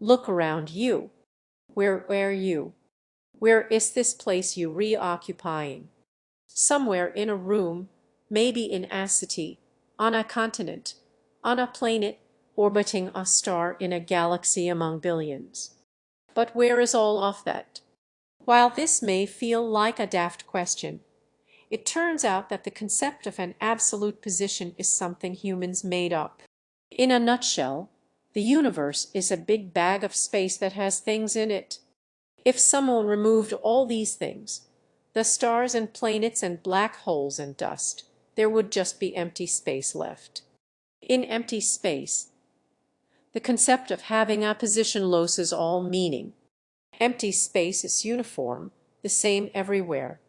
Look around you. Where are you? Where is this place you reoccupying? Somewhere in a room, maybe in a city, on a continent, on a planet, orbiting a star in a galaxy among billions. But where is all of that? While this may feel like a daft question, it turns out that the concept of an absolute position is something humans made up. In a nutshell, the universe is a big bag of space that has things in it. If someone removed all these things, the stars and planets and black holes and dust, there would just be empty space left. In empty space, the concept of having a position loses all meaning. Empty space is uniform, the same everywhere.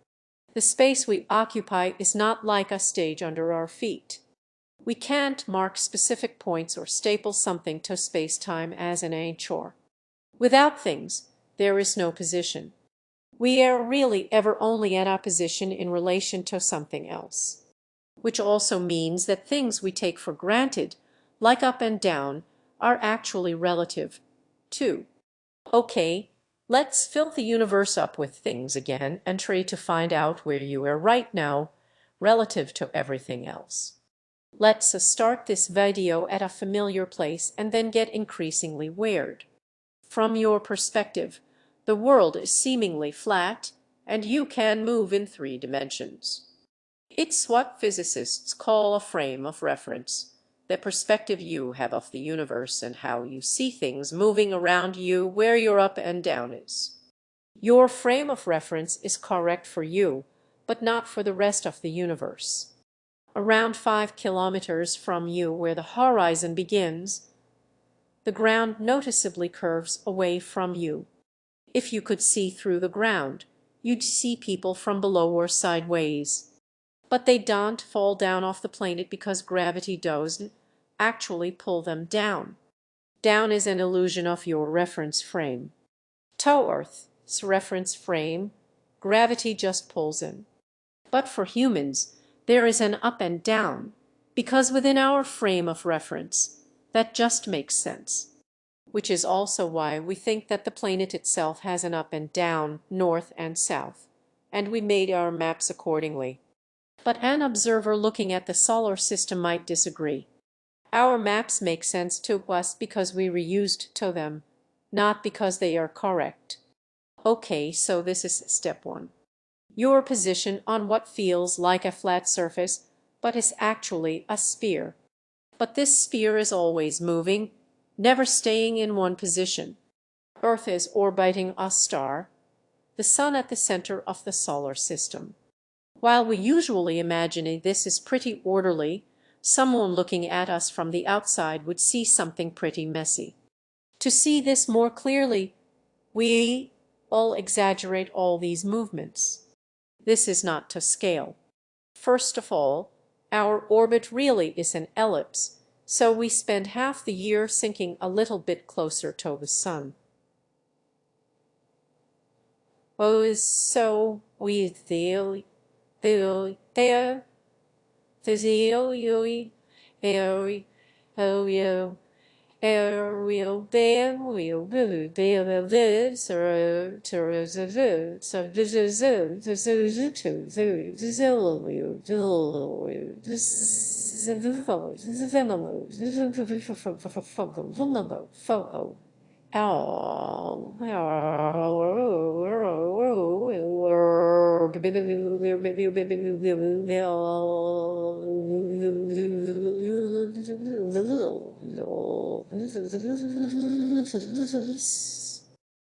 The space we occupy is not like a stage under our feet. We can't mark specific points or staple something to space-time as an anchor. Without things, there is no position. We are really ever only at a position in relation to something else. Which also means that things we take for granted, like up and down, are actually relative, too. Okay, let's fill the universe up with things again and try to find out where you are right now, relative to everything else. Let's start this video at a familiar place and then get increasingly weird. From your perspective, the world is seemingly flat, and you can move in 3 dimensions. It's what physicists call a frame of reference, the perspective you have of the universe and how you see things moving around you where your up and down is. Your frame of reference is correct for you, but not for the rest of the universe. Around 5 kilometers from you, where the horizon begins, the ground noticeably curves away from you. If you could see through the ground, you'd see people from below or sideways. But they don't fall down off the planet because gravity doesn't actually pull them down. Down is an illusion of your reference frame. To Earth's reference frame, gravity just pulls in. But for humans, there is an up and down, because within our frame of reference, that just makes sense. Which is also why we think that the planet itself has an up and down, north and south, and we made our maps accordingly. But an observer looking at the solar system might disagree. Our maps make sense to us because we reused to them, not because they are correct. Okay, so this is step 1. Your position on what feels like a flat surface, but is actually a sphere. But this sphere is always moving, never staying in one position. Earth is orbiting a star, the sun at the center of the solar system. While we usually imagine this is pretty orderly, someone looking at us from the outside would see something pretty messy. To see this more clearly, we all exaggerate all these movements. This is not to scale. First of all, our orbit really is an ellipse, so we spend half the year sinking a little bit closer to the sun. So we feel there,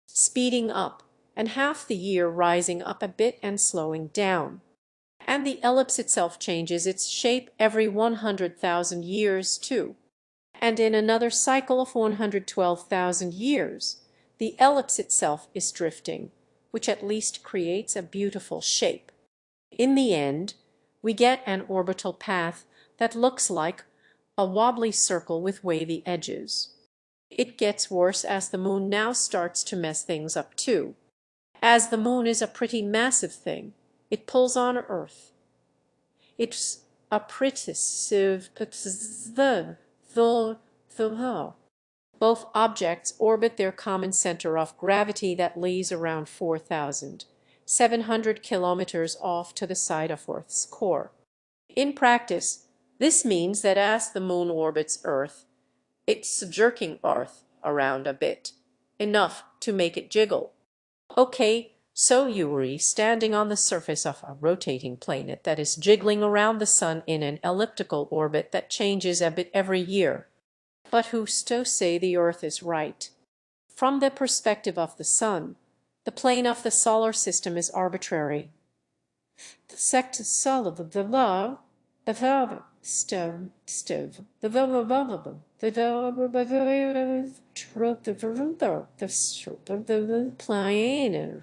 speeding up, and half the year rising up a bit and slowing down. And the ellipse itself changes its shape every 100,000 years too. And in another cycle of 112,000 years, the ellipse itself is drifting, which at least creates a beautiful shape. In the end, we get an orbital path that looks like a wobbly circle with wavy edges. It gets worse as the moon now starts to mess things up too. As the moon is a pretty massive thing, it pulls on Earth. It's a pretty Both objects orbit their common center of gravity that lies around 4,700 kilometers off to the side of Earth's core. In practice, this means that as the moon orbits Earth, it's jerking Earth around a bit, enough to make it jiggle. Okay, so you're standing on the surface of a rotating planet that is jiggling around the sun in an elliptical orbit that changes a bit every year. But who's to say the Earth is right? From the perspective of the sun, the plane of the solar system is arbitrary. The sect is solid of the law, the verb stove, the verb the truth, the plane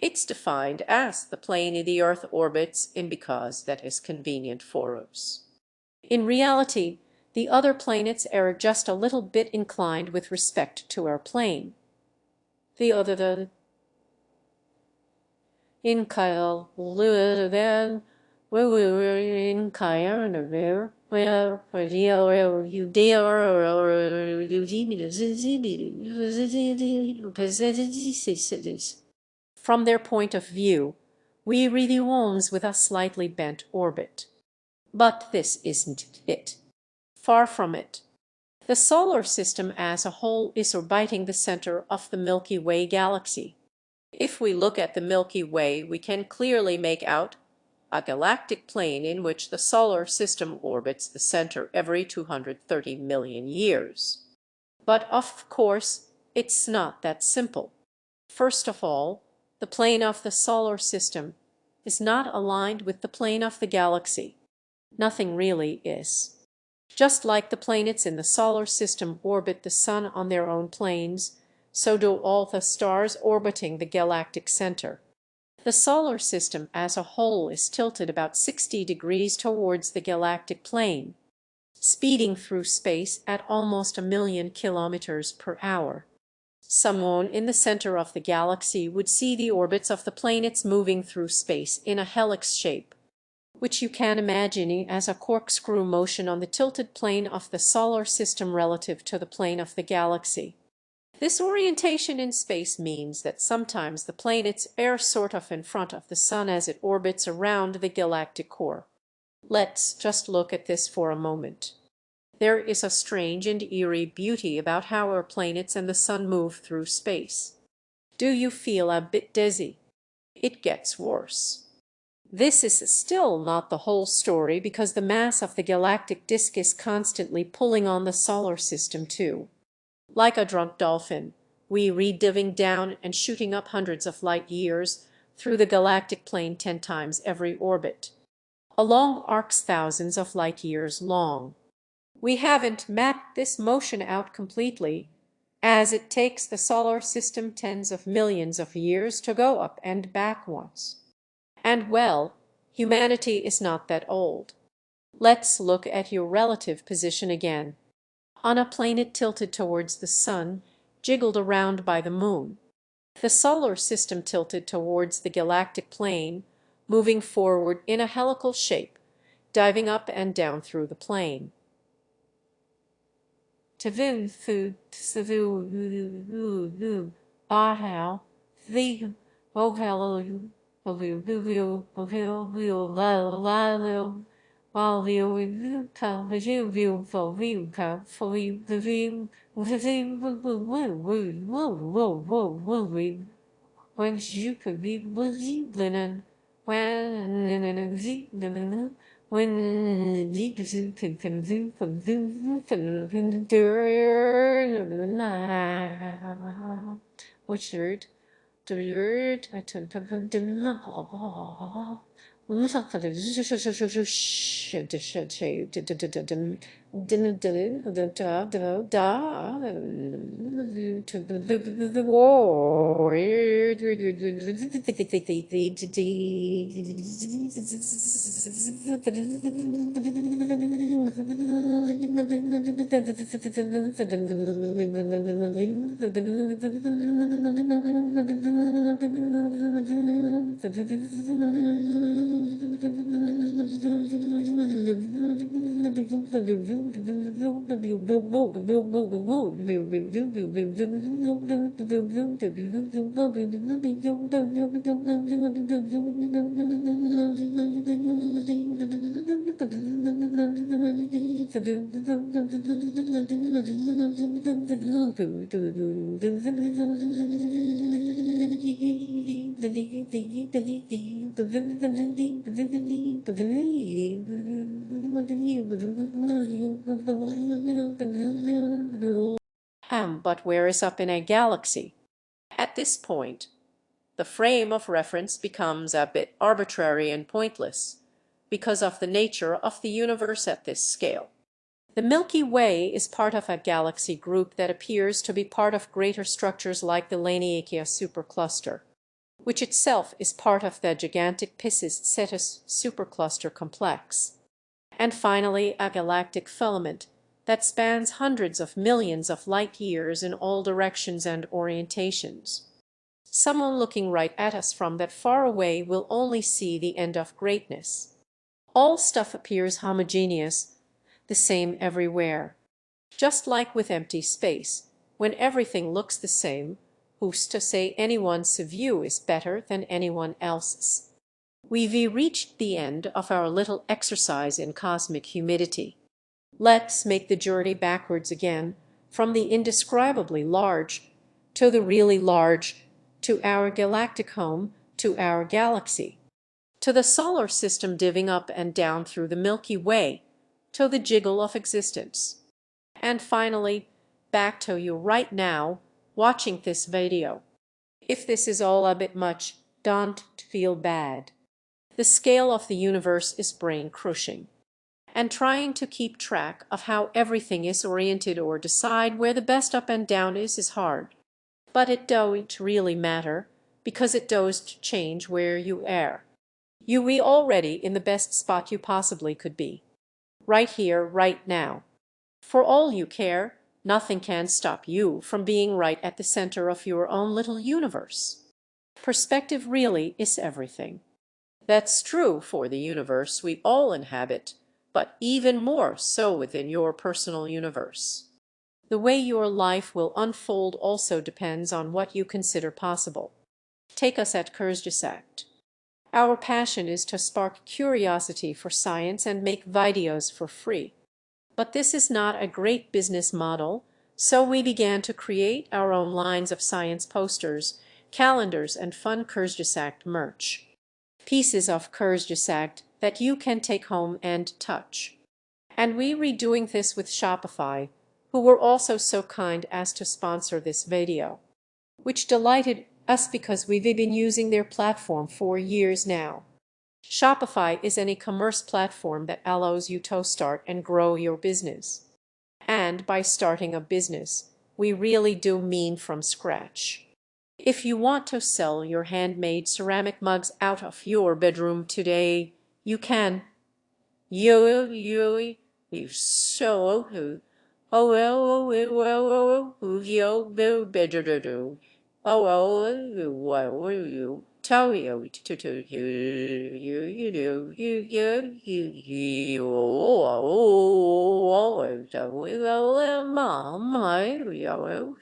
It's defined as the plane the Earth orbits in because that is convenient for us. In reality, the other planets are just a little bit inclined with respect to our plane. The other in Kyle then in Kyle where you from their point of view, we really ones with a slightly bent orbit. But this isn't it. Far from it. The solar system as a whole is orbiting the center of the Milky Way galaxy. If we look at the Milky Way, we can clearly make out a galactic plane in which the solar system orbits the center every 230 million years. But of course, it's not that simple. First of all, the plane of the solar system is not aligned with the plane of the galaxy. Nothing really is. Just like the planets in the solar system orbit the sun on their own planes, so do all the stars orbiting the galactic center. The solar system as a whole is tilted about 60 degrees towards the galactic plane, speeding through space at almost 1,000,000 kilometers per hour. Someone in the center of the galaxy would see the orbits of the planets moving through space in a helix shape, which you can imagine as a corkscrew motion on the tilted plane of the solar system relative to the plane of the galaxy. This orientation in space means that sometimes the planets are sort of in front of the sun as it orbits around the galactic core. Let's just look at this for a moment. There is a strange and eerie beauty about how our planets and the sun move through space. Do you feel a bit dizzy? It gets worse. This is still not the whole story because the mass of the galactic disk is constantly pulling on the solar system too. Like a drunk dolphin, we diving down and shooting up hundreds of light years through the galactic plane 10 times every orbit. A long arc's thousands of light years long. We haven't mapped this motion out completely, as it takes the solar system tens of millions of years to go up and back once. And well, humanity is not that old. Let's look at your relative position again. On a planet tilted towards the sun, jiggled around by the moon. The solar system tilted towards the galactic plane, moving forward in a helical shape, diving up and down through the plane. When you could be believing when which word? The word I took but where is up in a galaxy? At this point, the frame of reference becomes a bit arbitrary and pointless because of the nature of the universe at this scale. The Milky Way is part of a galaxy group that appears to be part of greater structures like the Laniakea supercluster, which itself is part of the gigantic Piscis Cetus supercluster complex, and finally a galactic filament that spans hundreds of millions of light years in all directions and orientations. Someone looking right at us from that far away will only see the end of greatness. All stuff appears homogeneous, the same everywhere. Just like with empty space, when everything looks the same, who's to say anyone's view is better than anyone else's? We've reached the end of our little exercise in cosmic humidity. Let's make the journey backwards again, from the indescribably large to the really large, to our galactic home, to our galaxy, to the solar system diving up and down through the Milky Way, to the jiggle of existence. And finally, back to you right now, watching this video. If this is all a bit much, don't feel bad. The scale of the universe is brain-crushing, and trying to keep track of how everything is oriented or decide where the best up and down is hard. But it don't really matter, because it does change where you are. You be already in the best spot you possibly could be. Right here, right now. For all you care, nothing can stop you from being right at the center of your own little universe. Perspective really is everything. That's true for the universe we all inhabit, but even more so within your personal universe. The way your life will unfold also depends on what you consider possible. Take us at Kurzgesagt. Our passion is to spark curiosity for science and make videos for free. But this is not a great business model, so we began to create our own lines of science posters, calendars, and fun Kurzgesagt merch. Pieces of Kurzgesagt that you can take home and touch. And we redoing this with Shopify, who were also so kind as to sponsor this video, which delighted us because we've been using their platform for years now. Shopify is an e-commerce platform that allows you to start and grow your business. And by starting a business, we really do mean from scratch. If you want to sell your handmade ceramic mugs out of your bedroom today, you can. You so Oh well, yo, better do. Oh well, you tell you to you do you oh so we go mom I you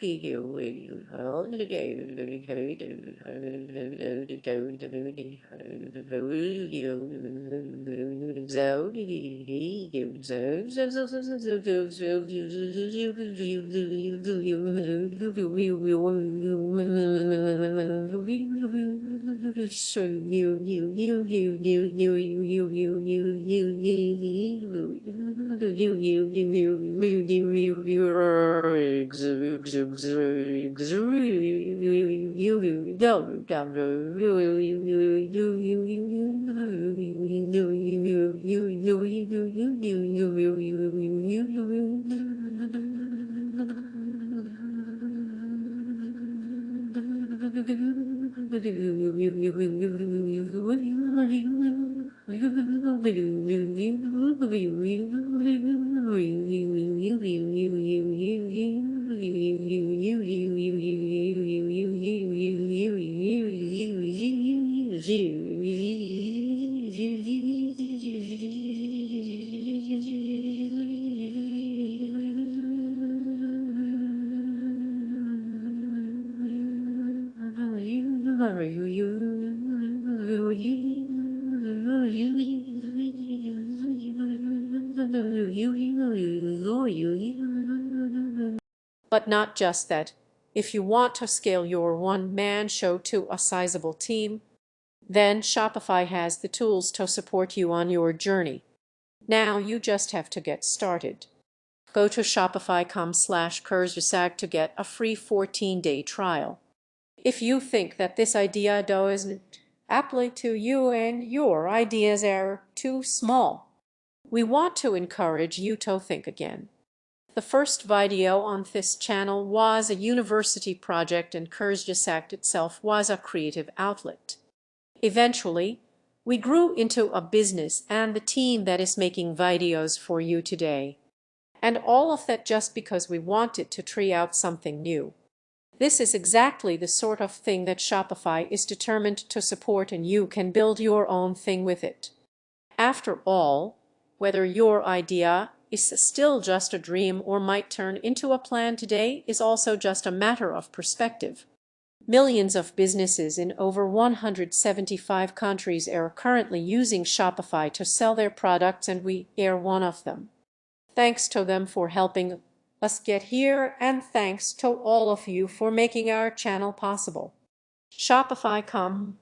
But not just that. If you want to scale your one-man show to a sizable team, then Shopify has the tools to support you on your journey. Now you just have to get started. Go to shopify.com/Kurzgesagt to get a free 14-day trial. If you think that this idea doesn't apply to you and your ideas are too small, we want to encourage you to think again. The first video on this channel was a university project and Kurzgesagt itself was a creative outlet. Eventually, we grew into a business and the team that is making videos for you today. And all of that just because we wanted to try out something new. This is exactly the sort of thing that Shopify is determined to support, and you can build your own thing with it. After all, whether your idea is still just a dream or might turn into a plan today is also just a matter of perspective. Millions of businesses in over 175 countries are currently using Shopify to sell their products, and we are one of them. Thanks to them for helping us get here, and thanks to all of you for making our channel possible. Shopify.com